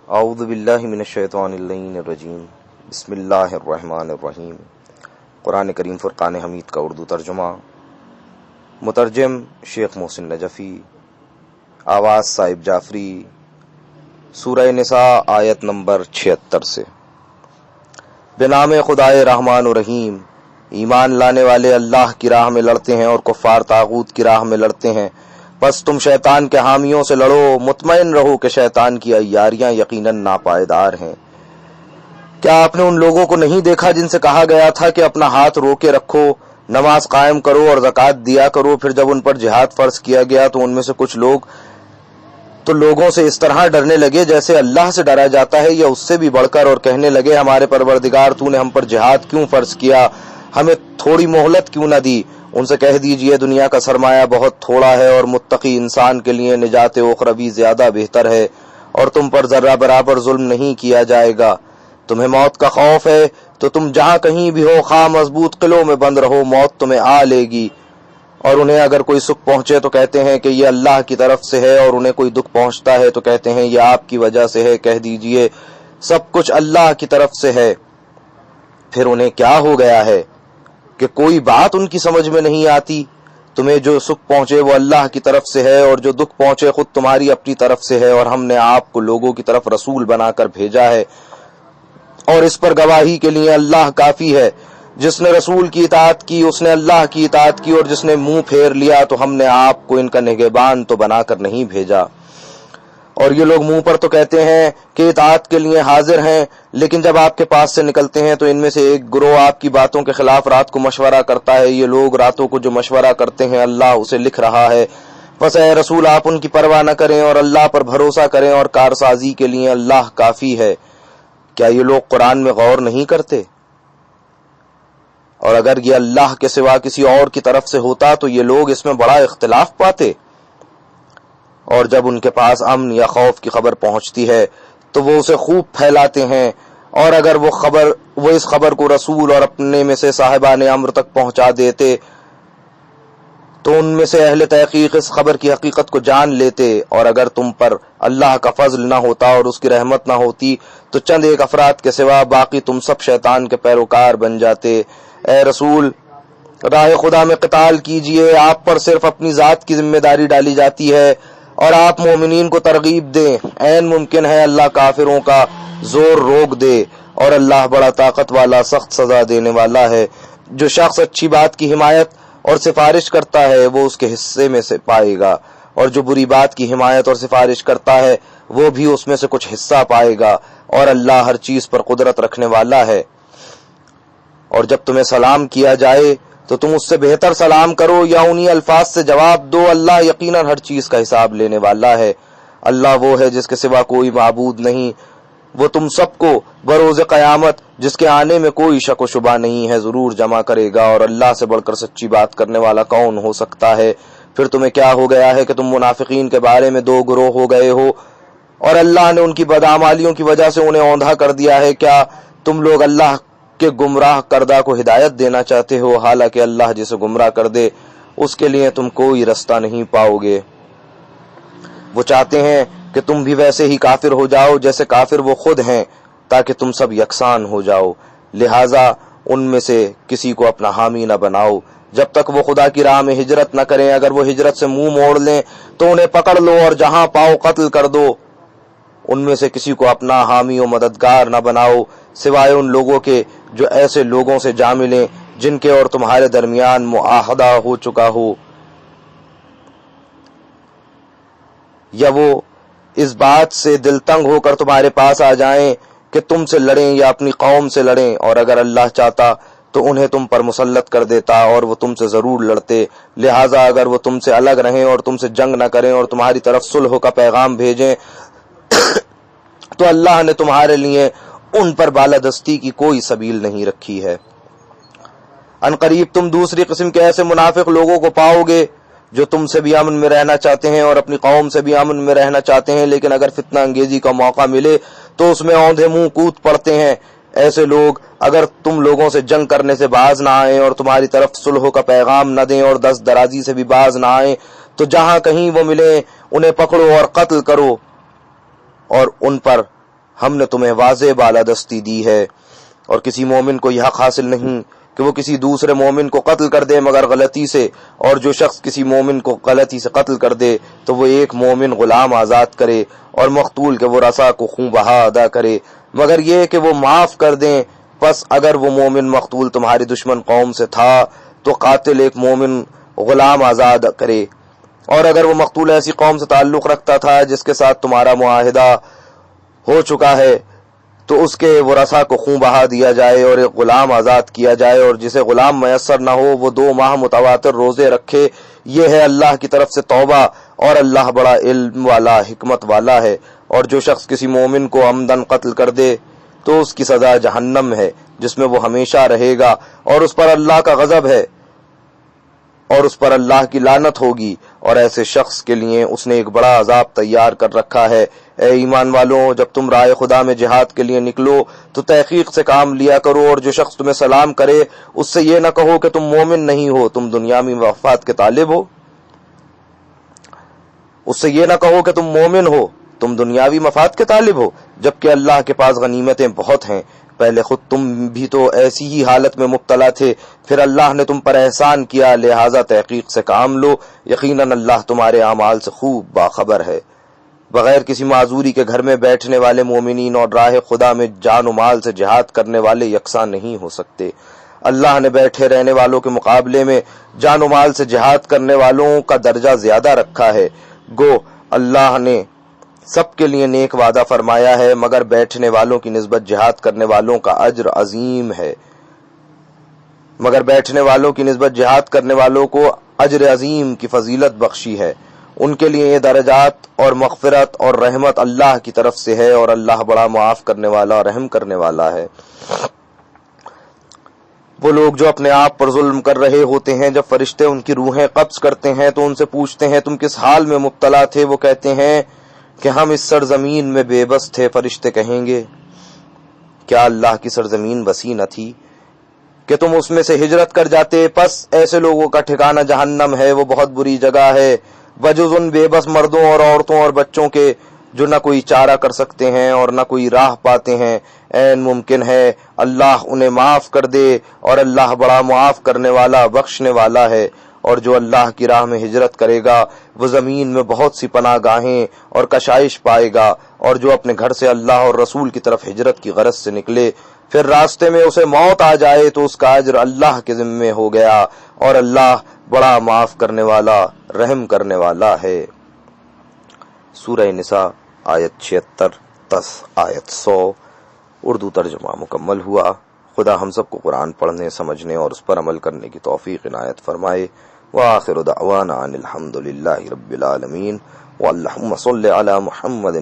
اعوذ باللہ من الشیطان اللعین الرجیم بسم اللہ الرحمن الرحیم۔ قرآن کریم فرقان حمید کا اردو ترجمہ، مترجم شیخ محسن نجفی، آواز صاحب جعفری۔ سورہ نساء آیت نمبر 76 سے۔ بنام خدائے رحمان و رحیم، ایمان لانے والے اللہ کی راہ میں لڑتے ہیں اور کفار طاغوت کی راہ میں لڑتے ہیں، بس تم شیطان کے حامیوں سے لڑو، مطمئن رہو کہ شیطان کی عیاریاں یقیناً ناپائیدار ہیں۔ کیا آپ نے ان لوگوں کو نہیں دیکھا جن سے کہا گیا تھا کہ اپنا ہاتھ روکے رکھو، نماز قائم کرو اور زکوٰۃ دیا کرو، پھر جب ان پر جہاد فرض کیا گیا تو ان میں سے کچھ لوگ تو لوگوں سے اس طرح ڈرنے لگے جیسے اللہ سے ڈرا جاتا ہے یا اس سے بھی بڑھ کر، اور کہنے لگے ہمارے پروردگار تو نے ہم پر جہاد کیوں فرض کیا، ہمیں تھوڑی مہلت کیوں نہ دی۔ ان سے کہہ دیجئے دنیا کا سرمایہ بہت تھوڑا ہے اور متقی انسان کے لیے نجات اخروی زیادہ بہتر ہے، اور تم پر ذرہ برابر ظلم نہیں کیا جائے گا۔ تمہیں موت کا خوف ہے تو تم جہاں کہیں بھی ہو، خواہ مضبوط قلعوں میں بند رہو، موت تمہیں آ لے گی۔ اور انہیں اگر کوئی سکھ پہنچے تو کہتے ہیں کہ یہ اللہ کی طرف سے ہے، اور انہیں کوئی دکھ پہنچتا ہے تو کہتے ہیں یہ آپ کی وجہ سے ہے۔ کہہ دیجئے سب کچھ اللہ کی طرف سے ہے۔ پھر انہیں کیا ہو گیا ہے کہ کوئی بات ان کی سمجھ میں نہیں آتی؟ تمہیں جو سکھ پہنچے وہ اللہ کی طرف سے ہے، اور جو دکھ پہنچے خود تمہاری اپنی طرف سے ہے، اور ہم نے آپ کو لوگوں کی طرف رسول بنا کر بھیجا ہے، اور اس پر گواہی کے لیے اللہ کافی ہے۔ جس نے رسول کی اطاعت کی اس نے اللہ کی اطاعت کی، اور جس نے منہ پھیر لیا تو ہم نے آپ کو ان کا نگہبان تو بنا کر نہیں بھیجا۔ اور یہ لوگ منہ پر تو کہتے ہیں کہ اطاعت کے لیے حاضر ہیں، لیکن جب آپ کے پاس سے نکلتے ہیں تو ان میں سے ایک گروہ آپ کی باتوں کے خلاف رات کو مشورہ کرتا ہے۔ یہ لوگ راتوں کو جو مشورہ کرتے ہیں اللہ اسے لکھ رہا ہے۔ بس اے رسول آپ ان کی پرواہ نہ کریں اور اللہ پر بھروسہ کریں، اور کارسازی کے لیے اللہ کافی ہے۔ کیا یہ لوگ قرآن میں غور نہیں کرتے؟ اور اگر یہ اللہ کے سوا کسی اور کی طرف سے ہوتا تو یہ لوگ اس میں بڑا اختلاف پاتے۔ اور جب ان کے پاس امن یا خوف کی خبر پہنچتی ہے تو وہ اسے خوب پھیلاتے ہیں، اور اگر وہ اس خبر کو رسول اور اپنے میں سے صاحبان امر تک پہنچا دیتے تو ان میں سے اہل تحقیق اس خبر کی حقیقت کو جان لیتے۔ اور اگر تم پر اللہ کا فضل نہ ہوتا اور اس کی رحمت نہ ہوتی تو چند ایک افراد کے سوا باقی تم سب شیطان کے پیروکار بن جاتے۔ اے رسول راہ خدا میں قتال کیجئے، آپ پر صرف اپنی ذات کی ذمہ داری ڈالی جاتی ہے، اور آپ مومنین کو ترغیب دیں۔ عین ممکن ہے اللہ کافروں کا زور روک دے، اور اللہ بڑا طاقت والا سخت سزا دینے والا ہے۔ جو شخص اچھی بات کی حمایت اور سفارش کرتا ہے وہ اس کے حصے میں سے پائے گا، اور جو بری بات کی حمایت اور سفارش کرتا ہے وہ بھی اس میں سے کچھ حصہ پائے گا، اور اللہ ہر چیز پر قدرت رکھنے والا ہے۔ اور جب تمہیں سلام کیا جائے تو تم اس سے بہتر سلام کرو یا انہی الفاظ سے جواب دو، اللہ یقیناً ہر چیز کا حساب لینے والا ہے۔ اللہ وہ ہے جس کے سوا کوئی معبود نہیں، وہ تم سب کو بروز قیامت جس کے آنے میں کوئی شک و شبہ نہیں ہے ضرور جمع کرے گا، اور اللہ سے بڑھ کر سچی بات کرنے والا کون ہو سکتا ہے؟ پھر تمہیں کیا ہو گیا ہے کہ تم منافقین کے بارے میں دو گروہ ہو گئے ہو، اور اللہ نے ان کی بدعمالیوں کی وجہ سے انہیں اوندھا کر دیا ہے؟ کیا تم لوگ اللہ کہ گمراہ کردہ کو ہدایت دینا چاہتے ہو، حالانکہ اللہ جسے گمراہ کر دے اس کے لیے تم کوئی رستہ نہیں پاؤ گے۔ وہ چاہتے ہیں کہ تم بھی ویسے ہی کافر ہو جاؤ جیسے کافر وہ خود ہیں، تاکہ تم سب یکساں ہو جاؤ، لہٰذا ان میں سے کسی کو اپنا حامی نہ بناؤ جب تک وہ خدا کی راہ میں ہجرت نہ کریں۔ اگر وہ ہجرت سے منہ موڑ لیں تو انہیں پکڑ لو اور جہاں پاؤ قتل کر دو۔ ان میں سے کسی کو اپنا حامی و مددگار نہ بناؤ سوائے ان لوگوں کے جو ایسے لوگوں سے جا ملیں جن کے اور تمہارے درمیان معاہدہ ہو چکا ہو، یا وہ اس بات سے دل تنگ ہو کر تمہارے پاس آ جائیں کہ تم سے لڑیں یا اپنی قوم سے لڑیں، اور اگر اللہ چاہتا تو انہیں تم پر مسلط کر دیتا اور وہ تم سے ضرور لڑتے۔ لہٰذا اگر وہ تم سے الگ رہیں اور تم سے جنگ نہ کریں اور تمہاری طرف صلح کا پیغام بھیجیں تو اللہ نے تمہارے لیے ان پر بالادستی کی کوئی سبیل نہیں رکھی ہے۔ ان قریب تم دوسری قسم کے ایسے منافق لوگوں کو پاؤ گے جو تم سے بھی امن میں رہنا چاہتے ہیں اور اپنی قوم سے بھی امن میں رہنا چاہتے ہیں، لیکن اگر فتنہ انگیزی کا موقع ملے تو اس میں اوندھے منہ کود پڑتے ہیں۔ ایسے لوگ اگر تم لوگوں سے جنگ کرنے سے باز نہ آئیں اور تمہاری طرف صلح کا پیغام نہ دیں اور دست درازی سے بھی باز نہ آئیں تو جہاں کہیں وہ ملیں انہیں پکڑو اور قتل کرو، اور ان پر ہم نے تمہیں واضح بالادستی دی ہے، اور کسی مومن کو یہ حق حاصل نہیں کہ وہ کسی دوسرے مومن کو قتل کر دے مگر غلطی سے، اور جو شخص کسی مومن کو غلطی سے قتل کر دے تو وہ ایک مومن غلام آزاد کرے، اور مقتول کے وہ رسا کو خون بہا ادا کرے، مگر یہ کہ وہ معاف کر دیں۔ پس اگر وہ مومن مقتول تمہاری دشمن قوم سے تھا تو قاتل ایک مومن غلام آزاد کرے، اور اگر وہ مقتول ایسی قوم سے تعلق رکھتا تھا جس کے ساتھ تمہارا معاہدہ ہو چکا ہے تو اس کے ورثاء کو خون بہا دیا جائے اور ایک غلام آزاد کیا جائے، اور جسے غلام میسر نہ ہو وہ 2 ماہ متواتر روزے رکھے۔ یہ ہے اللہ کی طرف سے توبہ، اور اللہ بڑا علم والا حکمت والا ہے۔ اور جو شخص کسی مومن کو عمدن قتل کر دے تو اس کی سزا جہنم ہے جس میں وہ ہمیشہ رہے گا، اور اس پر اللہ کا غضب ہے اور اس پر اللہ کی لعنت ہوگی، اور ایسے شخص کے لیے اس نے ایک بڑا عذاب تیار کر رکھا ہے۔ اے ایمان والوں، جب تم راہ خدا میں جہاد کے لیے نکلو تو تحقیق سے کام لیا کرو، اور جو شخص تمہیں سلام کرے اس سے یہ نہ کہو کہ تم مومن نہیں ہو، تم دنیاوی مفاد کے طالب ہو۔ اس سے یہ نہ کہو کہ تم مومن ہو، تم دنیاوی مفاد کے طالب ہو، جبکہ اللہ کے پاس غنیمتیں بہت ہیں۔ پہلے خود تم بھی تو ایسی ہی حالت میں مبتلا تھے، پھر اللہ نے تم پر احسان کیا، لہذا تحقیق سے کام لو، یقیناً اللہ تمہارے اعمال سے خوب باخبر ہے۔ بغیر کسی معذوری کے گھر میں بیٹھنے والے مومنین اور راہ خدا میں جان و مال سے جہاد کرنے والے یکساں نہیں ہو سکتے۔ اللہ نے بیٹھے رہنے والوں کے مقابلے میں جان و مال سے جہاد کرنے والوں کا درجہ زیادہ رکھا ہے۔ گو اللہ نے سب کے لیے نیک وعدہ فرمایا ہے، مگر بیٹھنے والوں کی نسبت جہاد کرنے والوں کا اجر عظیم ہے، مگر بیٹھنے والوں کی نسبت جہاد کرنے والوں کو اجر عظیم کی فضیلت بخشی ہے۔ ان کے لیے یہ درجات اور مغفرت اور رحمت اللہ کی طرف سے ہے، اور اللہ بڑا معاف کرنے والا اور رحم کرنے والا ہے۔ وہ لوگ جو اپنے آپ پر ظلم کر رہے ہوتے ہیں، جب فرشتے ان کی روحیں قبض کرتے ہیں تو ان سے پوچھتے ہیں تم کس حال میں مبتلا تھے؟ وہ کہتے ہیں کہ ہم اس سرزمین میں بے بس تھے۔ فرشتے کہیں گے کیا اللہ کی سرزمین وسیع نہ تھی کہ تم اس میں سے ہجرت کر جاتے؟ پس ایسے لوگوں کا ٹھکانہ جہنم ہے، وہ بہت بری جگہ ہے، بجز ان بے بس مردوں اور عورتوں اور بچوں کے جو نہ کوئی چارہ کر سکتے ہیں اور نہ کوئی راہ پاتے ہیں۔ عین ممکن ہے اللہ انہیں معاف کر دے، اور اللہ بڑا معاف کرنے والا بخشنے والا ہے۔ اور جو اللہ کی راہ میں ہجرت کرے گا وہ زمین میں بہت سی پناہ گاہیں اور کشائش پائے گا، اور جو اپنے گھر سے اللہ اور رسول کی طرف ہجرت کی غرض سے نکلے پھر راستے میں اسے موت آ جائے تو اس کا اجر اللہ کے ذمے ہو گیا، اور اللہ بڑا معاف کرنے والا رحم کرنے والا ہے۔ سورہ نساء آیت 76 آیت 100 اردو ترجمہ مکمل ہوا۔ خدا ہم سب کو قرآن پڑھنے، سمجھنے اور اس پر عمل کرنے کی توفیق عنایت فرمائے۔ وآخر دعوانا ان الحمد للہ رب العالمین، واللہم صل علی محمد